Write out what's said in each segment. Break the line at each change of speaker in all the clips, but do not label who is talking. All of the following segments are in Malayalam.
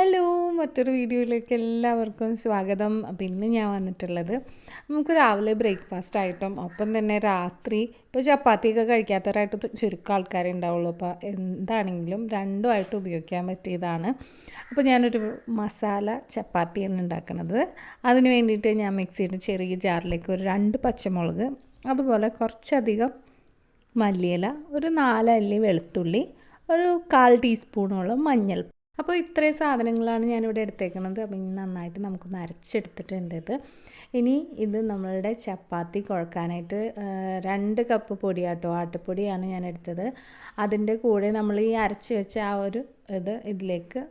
ഹലോ, മറ്റൊരു വീഡിയോയിലേക്ക് എല്ലാവർക്കും സ്വാഗതം. അപ്പോൾ ഇന്ന് ഞാൻ വന്നിട്ടുള്ളത് നമുക്ക് രാവിലെ ബ്രേക്ക്ഫാസ്റ്റ് ആയിട്ടും ഒപ്പം തന്നെ രാത്രി ഇപ്പോൾ ചപ്പാത്തിയൊക്കെ കഴിക്കാത്തവരായിട്ട് ചുരുക്കം ആൾക്കാരെ ഉണ്ടാവുള്ളൂ. അപ്പോൾ എന്താണെങ്കിലും രണ്ടുമായിട്ട് ഉപയോഗിക്കാൻ പറ്റിയതാണ്. അപ്പോൾ ഞാനൊരു മസാല ചപ്പാത്തിയാണ് ഉണ്ടാക്കുന്നത്. അതിന് വേണ്ടിയിട്ട് ഞാൻ മിക്സിയുടെ ചെറിയ ജാറിലേക്ക് ഒരു 2 പച്ചമുളക്, അതുപോലെ കുറച്ചധികം മല്ലിയില, ഒരു 4 അല്ലി വെളുത്തുള്ളി, ഒരു 1/4 ടീസ്പൂണോളം മഞ്ഞൾ. അപ്പോൾ ഇത്രയും സാധനങ്ങളാണ് ഞാനിവിടെ എടുത്തേക്കുന്നത്. അപ്പോൾ ഇനി നന്നായിട്ട് നമുക്കൊന്ന് അരച്ചെടുത്തിട്ടുണ്ട് ഇത്. ഇനി ഇത് നമ്മളുടെ ചപ്പാത്തി കുഴക്കാനായിട്ട് 2 കപ്പ് പൊടിയാട്ടോ, ആട്ടപ്പൊടിയാണ് ഞാൻ എടുത്തത്. അതിൻ്റെ കൂടെ നമ്മൾ ഈ അരച്ച് വെച്ച ആ ഒരു ഇതിലേക്ക്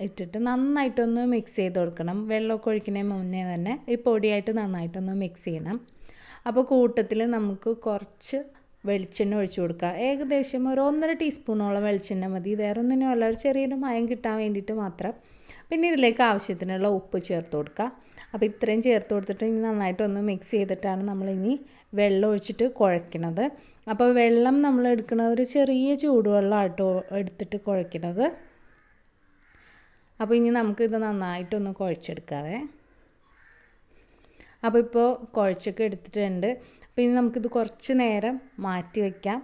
ഇട്ടിട്ട് നന്നായിട്ടൊന്ന് മിക്സ് ചെയ്ത് കൊടുക്കണം. വെള്ളമൊക്കെ ഒഴിക്കുന്നതിന് മുന്നേ തന്നെ ഈ പൊടിയായിട്ട് നന്നായിട്ടൊന്ന് മിക്സ് ചെയ്യണം. അപ്പോൾ കൂട്ടത്തിൽ നമുക്ക് കുറച്ച് വെളിച്ചെണ്ണ ഒഴിച്ചു കൊടുക്കുക. ഏകദേശം ഒരു 1.5 ടീസ്പൂണോളം വെളിച്ചെണ്ണ മതി. വേറെ ഒന്നിനും അല്ല, ഒരു ചെറിയൊരു മയം കിട്ടാൻ വേണ്ടിയിട്ട് മാത്രം. പിന്നെ ഇതിലേക്ക് ആവശ്യത്തിനുള്ള ഉപ്പ് ചേർത്ത് കൊടുക്കുക. അപ്പോൾ ഇത്രയും ചേർത്ത് കൊടുത്തിട്ട് ഇനി നന്നായിട്ടൊന്ന് മിക്സ് ചെയ്തിട്ടാണ് നമ്മളിനി വെള്ളം ഒഴിച്ചിട്ട് കുഴയ്ക്കുന്നത്. അപ്പോൾ വെള്ളം നമ്മൾ എടുക്കുന്നത് ഒരു ചെറിയ ചൂടുവെള്ളമായിട്ടോ എടുത്തിട്ട് കുഴയ്ക്കുന്നത്. അപ്പോൾ ഇനി നമുക്കിത് നന്നായിട്ടൊന്ന് കുഴച്ചെടുക്കാവേ. അപ്പോൾ ഇപ്പോൾ കുഴച്ചൊക്കെ എടുത്തിട്ടുണ്ട്. പിന്നെ നമുക്കിത് കുറച്ച് നേരം മാറ്റി വയ്ക്കാം.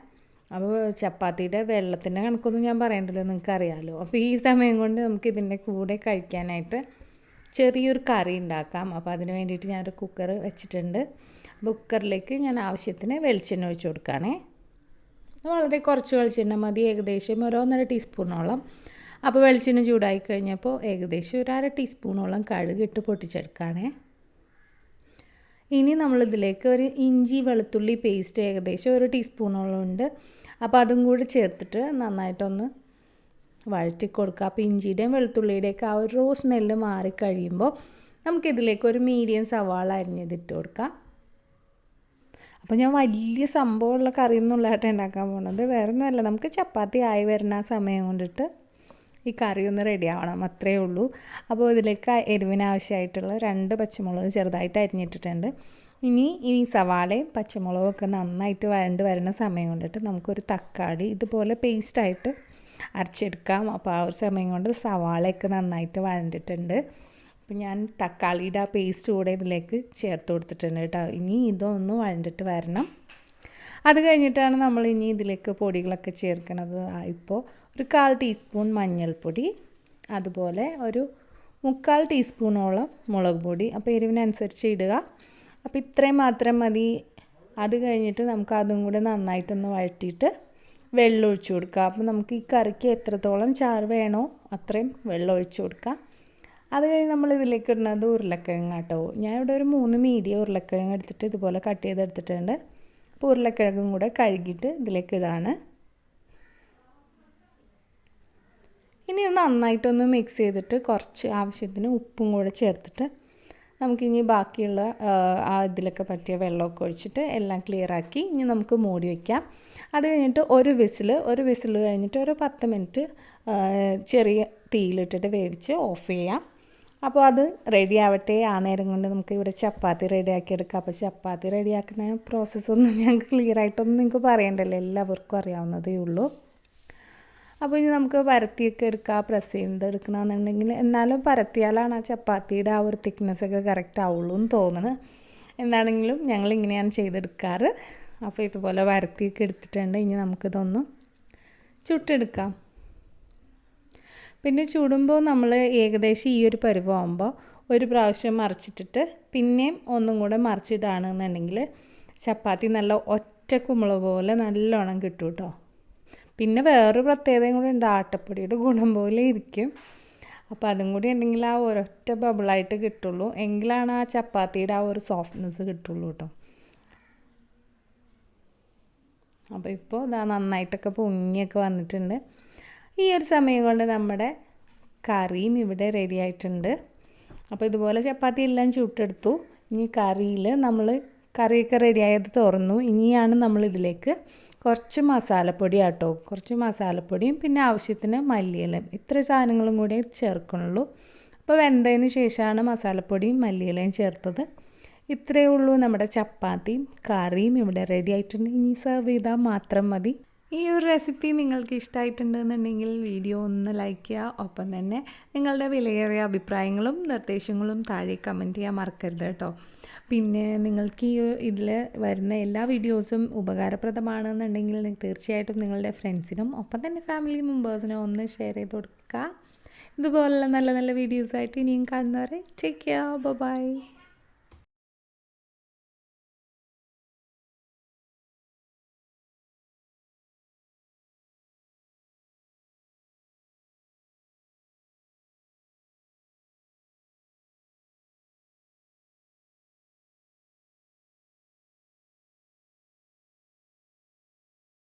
അപ്പോൾ ചപ്പാത്തിയുടെ വെള്ളത്തിൻ്റെ കണക്കൊന്നും ഞാൻ പറയണ്ടല്ലോ, നിങ്ങൾക്കറിയാമല്ലോ. അപ്പോൾ ഈ സമയം കൊണ്ട് നമുക്ക് ഇതിൻ്റെ കൂടെ കഴിക്കാനായിട്ട് ചെറിയൊരു കറി ഉണ്ടാക്കാം. അപ്പോൾ അതിന് വേണ്ടിയിട്ട് ഞാനൊരു കുക്കർ വെച്ചിട്ടുണ്ട്. കുക്കറിലേക്ക് ഞാൻ ആവശ്യത്തിന് വെളിച്ചെണ്ണ ഒഴിച്ച് കൊടുക്കുകയാണേ. വളരെ കുറച്ച് വെളിച്ചെണ്ണ മതി, ഏകദേശം ഒരു 1.5 ടീസ്പൂണോളം. അപ്പോൾ വെളിച്ചെണ്ണ ചൂടായി കഴിഞ്ഞപ്പോൾ ഏകദേശം ഒരു 1/2 ടീസ്പൂണോളം കടുകിട്ട് പൊട്ടിച്ചെടുക്കുകയാണേ. ഇനി നമ്മളിതിലേക്ക് ഒരു ഇഞ്ചി വെളുത്തുള്ളി പേസ്റ്റ് ഏകദേശം 1 ടീസ്പൂണോളം ഉണ്ട്. അപ്പോൾ അതും കൂടി ചേർത്തിട്ട് നന്നായിട്ടൊന്ന് വഴറ്റി കൊടുക്കുക. അപ്പോൾ ഇഞ്ചിയുടെയും വെളുത്തുള്ളിയുടെയൊക്കെ ആ ഒരു സ്മെല്ല് മാറിക്കഴിയുമ്പോൾ നമുക്കിതിലേക്ക് ഒരു മീഡിയം സവാള അരിഞ്ഞതിട്ട് കൊടുക്കാം. അപ്പോൾ ഞാൻ വലിയ സംഭവമുള്ള കറിയൊന്നുമില്ലായിട്ട് ഉണ്ടാക്കാൻ പോകുന്നത്. വേറെ ഒന്നുമല്ല, നമുക്ക് ചപ്പാത്തി ആയി വരുന്ന ആ സമയം കൊണ്ടിട്ട് ഈ കറി ഒന്ന് റെഡി ആവണം, അത്രയേ ഉള്ളൂ. അപ്പോൾ ഇതിലേക്ക് എരിവിനാവശ്യമായിട്ടുള്ള 2 പച്ചമുളക് ചെറുതായിട്ട് അരിഞ്ഞിട്ടിട്ടുണ്ട്. ഇനി ഈ സവാളയും പച്ചമുളകും ഒക്കെ നന്നായിട്ട് വഴണ്ട് വരുന്ന സമയം കൊണ്ടിട്ട് നമുക്കൊരു തക്കാളി ഇതുപോലെ പേസ്റ്റായിട്ട് അരച്ചെടുക്കാം. അപ്പോൾ ആ ഒരു സമയം കൊണ്ട് സവാളയൊക്കെ നന്നായിട്ട് വഴണ്ടിട്ടുണ്ട്. അപ്പോൾ ഞാൻ തക്കാളിയുടെ ആ പേസ്റ്റ് കൂടെ ഇതിലേക്ക് ചേർത്ത് കൊടുത്തിട്ടുണ്ട് കേട്ടോ. ഇനി ഇതൊന്ന് വഴണ്ടിട്ട് വരണം. അത് കഴിഞ്ഞിട്ടാണ് നമ്മൾ ഇനി ഇതിലേക്ക് പൊടികളൊക്കെ ചേർക്കുന്നത്. ഇപ്പോൾ ഒരു 1/4 ടീസ്പൂൺ മഞ്ഞൾപ്പൊടി, അതുപോലെ ഒരു 3/4 ടീസ്പൂണോളം മുളക് പൊടി. അപ്പോൾ എരിവിനനുസരിച്ച് ഇടുക. അപ്പോൾ ഇത്രയും മാത്രം മതി. അത് കഴിഞ്ഞിട്ട് നമുക്ക് അതും കൂടെ നന്നായിട്ടൊന്ന് വഴറ്റിയിട്ട് വെള്ളം ഒഴിച്ച് കൊടുക്കുക. അപ്പോൾ നമുക്ക് ഈ കറിക്ക് എത്രത്തോളം ചാറ് വേണോ അത്രയും വെള്ളം ഒഴിച്ച് കൊടുക്കുക. അത് കഴിഞ്ഞ് നമ്മൾ ഇതിലേക്ക് ഇടുന്നത് ഉരുളക്കിഴങ്ങ് കേട്ടോ. ഞാൻ ഇവിടെ ഒരു 3 മീഡിയം ഉരുളക്കിഴങ്ങ് എടുത്തിട്ട് ഇതുപോലെ കട്ട് ചെയ്തെടുത്തിട്ടുണ്ട്. അപ്പോൾ ഉരുളക്കിഴങ്ങും കൂടെ കഴുകിയിട്ട് ഇതിലേക്ക് ഇടാണ്. ഇനി നന്നായിട്ടൊന്ന് മിക്സ് ചെയ്തിട്ട് കുറച്ച് ആവശ്യത്തിന് ഉപ്പും കൂടെ ചേർത്തിട്ട് നമുക്കിനി ബാക്കിയുള്ള ഇതിലൊക്കെ പറ്റിയ വെള്ളമൊക്കെ ഒഴിച്ചിട്ട് എല്ലാം ക്ലിയറാക്കി ഇനി നമുക്ക് മൂടി വയ്ക്കാം. അത് കഴിഞ്ഞിട്ട് ഒരു വിസിൽ കഴിഞ്ഞിട്ട് ഒരു 10 മിനിറ്റ് ചെറിയ തീയിലിട്ടിട്ട് വേവിച്ച് ഓഫ് ചെയ്യാം. അപ്പോൾ അത് റെഡി ആവട്ടെ. ആ നേരം കൊണ്ട് നമുക്ക് ഇവിടെ ചപ്പാത്തി റെഡിയാക്കി എടുക്കാം. അപ്പോൾ ചപ്പാത്തി റെഡിയാക്കുന്ന പ്രോസസ്സൊന്നും ഞങ്ങൾക്ക് ക്ലിയറായിട്ടൊന്നും നിങ്ങൾക്ക് പറയണ്ടല്ലോ, എല്ലാവർക്കും അറിയാവുന്നതേ ഉള്ളൂ. അപ്പോൾ ഇനി നമുക്ക് പരത്തിയൊക്കെ എടുക്കാം. പ്രസ് ചെയ്ത് എടുക്കണമെന്നുണ്ടെങ്കിൽ എന്നാലും പരത്തിയാലാണ് ആ ചപ്പാത്തിയുടെ ആ ഒരു തിക്നെസ്സൊക്കെ കറക്റ്റ് ആവുള്ളൂ എന്ന് തോന്നുന്നത്. എന്താണെങ്കിലും ഞങ്ങളിങ്ങനെയാണ് ചെയ്തെടുക്കാറ്. അപ്പോൾ ഇതുപോലെ പരത്തിയൊക്കെ എടുത്തിട്ടുണ്ട്. ഇനി നമുക്കിതൊന്നും ചുട്ടെടുക്കാം. പിന്നെ ചുടുമ്പോൾ നമ്മൾ ഏകദേശം ഈ ഒരു പരുവമാകുമ്പോൾ ഒരു പ്രാവശ്യം മറിച്ചിട്ടിട്ട് പിന്നെയും ഒന്നും കൂടെ മറിച്ചിടുകയാണെന്നുണ്ടെങ്കിൽ ചപ്പാത്തി നല്ല ഒറ്റ കുമ്പള പോലെ നല്ലോണം കിട്ടും കേട്ടോ. പിന്നെ വേറൊരു പ്രത്യേകതയും കൂടെ ഉണ്ട്, ആട്ടപ്പൊടിയുടെ ഗുണം പോലെ ഇരിക്കും. അപ്പോൾ അതും കൂടി ഉണ്ടെങ്കിൽ ആ ഒരൊറ്റ ബബിളായിട്ട് കിട്ടുള്ളൂ, എങ്കിലാണ് ആ ചപ്പാത്തിയുടെ ആ ഒരു സോഫ്റ്റ്നെസ് കിട്ടുള്ളൂ കേട്ടോ. അപ്പോൾ ഇപ്പോൾ ഇതാ നന്നായിട്ടൊക്കെ പൊങ്ങിയൊക്കെ വന്നിട്ടുണ്ട്. ഈ ഒരു സമയം കൊണ്ട് നമ്മുടെ കറിയും ഇവിടെ റെഡി ആയിട്ടുണ്ട്. അപ്പോൾ ഇതുപോലെ ചപ്പാത്തി എല്ലാം ചുട്ടെടുത്തു. ഇനി കറിയിൽ നമ്മൾ കറിയൊക്കെ റെഡിയായത് തുറന്നു. ഇനിയാണ് നമ്മളിതിലേക്ക് കുറച്ച് മസാലപ്പൊടി ആട്ടോ, കുറച്ച് മസാലപ്പൊടിയും പിന്നെ ആവശ്യത്തിന് മല്ലിയിലയും, ഇത്ര സാധനങ്ങളും കൂടെ ചേർക്കുന്നുള്ളൂ. അപ്പോൾ വെന്തതിന് ശേഷമാണ് മസാലപ്പൊടിയും മല്ലിയിലയും ചേർത്തത്. ഇത്രയേ ഉള്ളൂ, നമ്മുടെ ചപ്പാത്തിയും കറിയും ഇവിടെ റെഡി ആയിട്ടുണ്ട്. ഇനി സെർവ് ചെയ്താൽ മാത്രം മതി. ഈ ഒരു റെസിപ്പി നിങ്ങൾക്ക് ഇഷ്ടമായിട്ടുണ്ടെന്നുണ്ടെങ്കിൽ വീഡിയോ ഒന്ന് ലൈക്ക് ചെയ്യുക. ഒപ്പം തന്നെ നിങ്ങളുടെ വിലയേറിയ അഭിപ്രായങ്ങളും നിർദ്ദേശങ്ങളും താഴെ കമൻറ്റ് ചെയ്യാൻ മറക്കരുത് കേട്ടോ. പിന്നെ നിങ്ങൾക്ക് ഈ ഇതിൽ വരുന്ന എല്ലാ വീഡിയോസും ഉപകാരപ്രദമാണെന്നുണ്ടെങ്കിൽ തീർച്ചയായിട്ടും നിങ്ങളുടെ ഫ്രണ്ട്സിനും ഒപ്പം തന്നെ ഫാമിലി മെമ്പേഴ്സിനും ഒന്ന് ഷെയർ ചെയ്ത് കൊടുക്കുക. ഇതുപോലുള്ള നല്ല നല്ല വീഡിയോസായിട്ട് ഇനിയും കാണുന്നവരെ ടേക്ക് കെയർ. ബൈ.